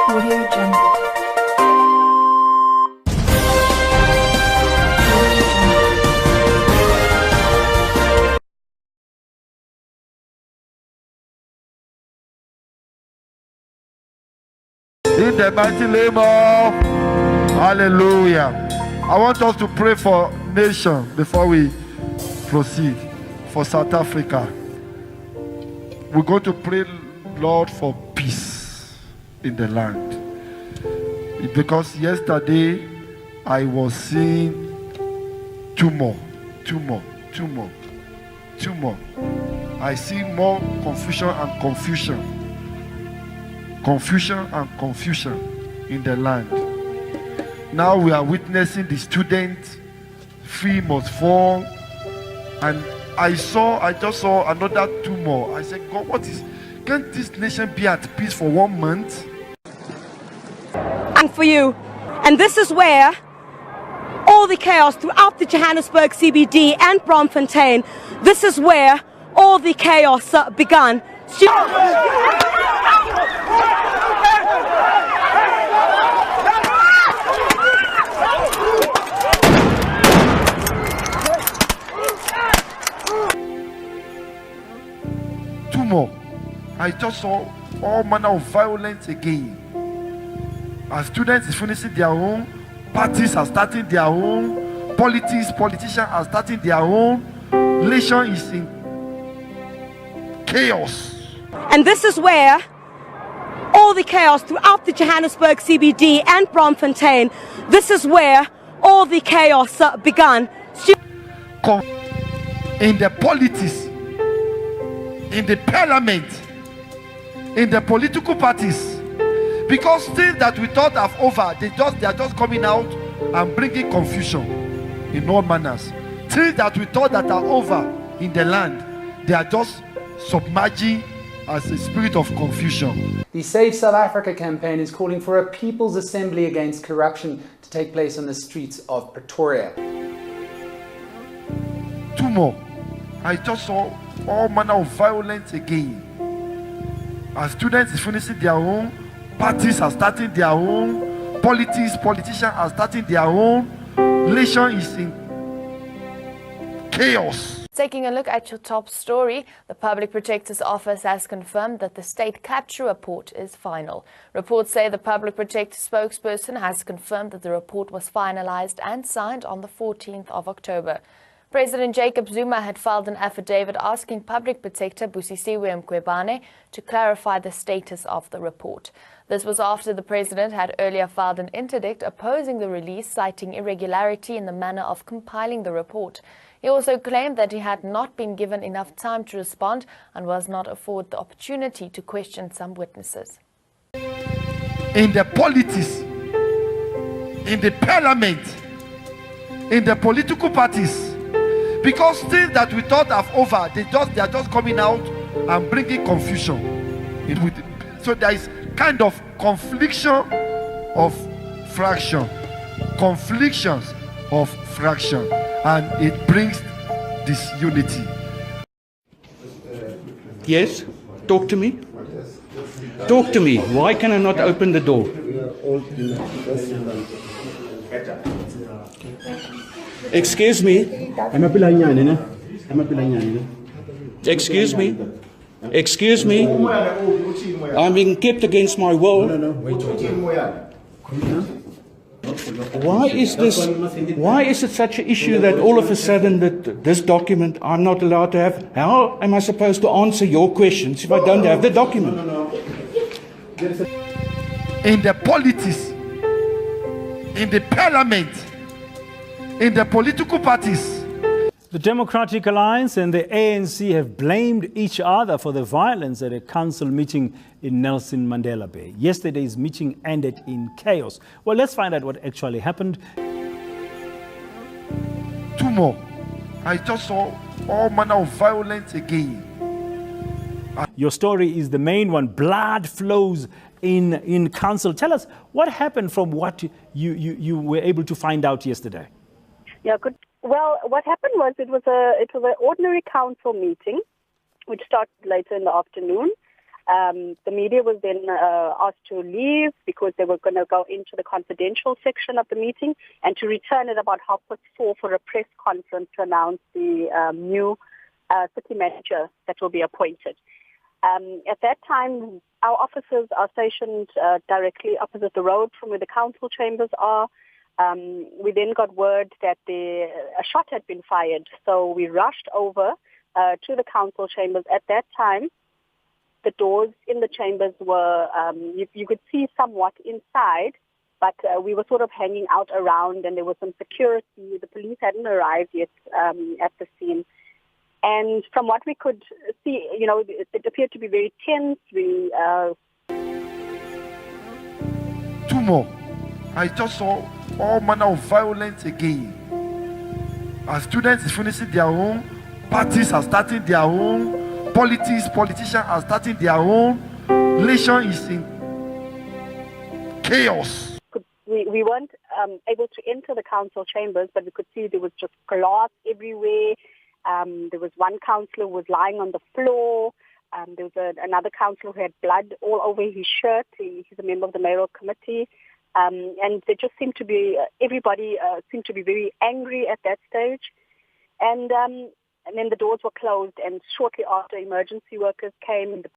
Audio Jungle. In the mighty name of Hallelujah. I want us to pray for nation before we proceed. For South Africa. We're going to pray, Lord, for peace in the land. Because yesterday I was seeing tumor. I see more confusion and confusion in the land. Now we are witnessing the students free must fall, and I just saw another tumor. I said, God, can't this nation be at peace for 1 month? And for you, and this is where all the chaos throughout the Johannesburg CBD and Braamfontein, this is where all the chaos began. Tumor. I just saw all manner of violence again. As students is finishing their own, parties are starting their own, politicians are starting their own, nation is in chaos. And this is where all the chaos throughout the Johannesburg CBD and Braamfontein, this is where all the chaos began. In the politics, in the parliament, in the political parties, because things that we thought are over, they are just coming out and bringing confusion in all manners. Things that we thought that are over in the land, they are just submerging as a spirit of confusion. The Save South Africa campaign is calling for a People's Assembly against corruption to take place on the streets of Pretoria. Tumor. I just saw all manner of violence again. As students is finishing their own, parties are starting their own, politicians are starting their own, nation is in chaos. Taking a look at your top story, the Public Protector's Office has confirmed that the state capture report is final. Reports say the Public Protector spokesperson has confirmed that the report was finalized and signed on the 14th of October. President Jacob Zuma had filed an affidavit asking Public Protector Busisiwe Mkhwebane to clarify the status of the report. This was after the president had earlier filed an interdict opposing the release, citing irregularity in the manner of compiling the report. He also claimed that he had not been given enough time to respond and was not afforded the opportunity to question some witnesses. In the politics, in the parliament, in the political parties, because things that we thought are over, they are just coming out and bringing confusion. So there is kind of conflictions of fraction, and it brings disunity. Yes, talk to me. Talk to me. Why can I not open the door? Excuse me. Excuse me. Excuse me. I'm being kept against my will. Why is it such an issue that all of a sudden that this document I'm not allowed to have? How am I supposed to answer your questions if I don't have the document? In the politics, in the parliament, in the political parties. The Democratic Alliance and the ANC have blamed each other for the violence at a council meeting in Nelson Mandela Bay. Yesterday's meeting ended in chaos. Well, let's find out what actually happened. Tumor. I just saw all manner of violence again. Your story is the main one. Blood flows in council. Tell us what happened from what you were able to find out yesterday. Yeah, good. Well, what happened was it was an ordinary council meeting, which started later in the afternoon. The media was then asked to leave because they were going to go into the confidential section of the meeting and to return at about 4:30 for a press conference to announce the new city manager that will be appointed. At that time, our officers are stationed directly opposite the road from where the council chambers are. We then got word that a shot had been fired, so we rushed over to the council chambers. At that time, the doors in the chambers were, you could see somewhat inside, but we were sort of hanging out around and there was some security. The police hadn't arrived yet at the scene. And from what we could see, it appeared to be very tense. Two more. I just saw all manner of violence again. As students is finishing their own, parties are starting their own, politicians are starting their own. Nation is in chaos. We weren't able to enter the council chambers, but we could see there was just glass everywhere. There was one councillor who was lying on the floor. There was another councillor who had blood all over his shirt. He's a member of the mayoral committee. And there just seemed to be, everybody seemed to be very angry at that stage. And then the doors were closed, and shortly after, emergency workers came and the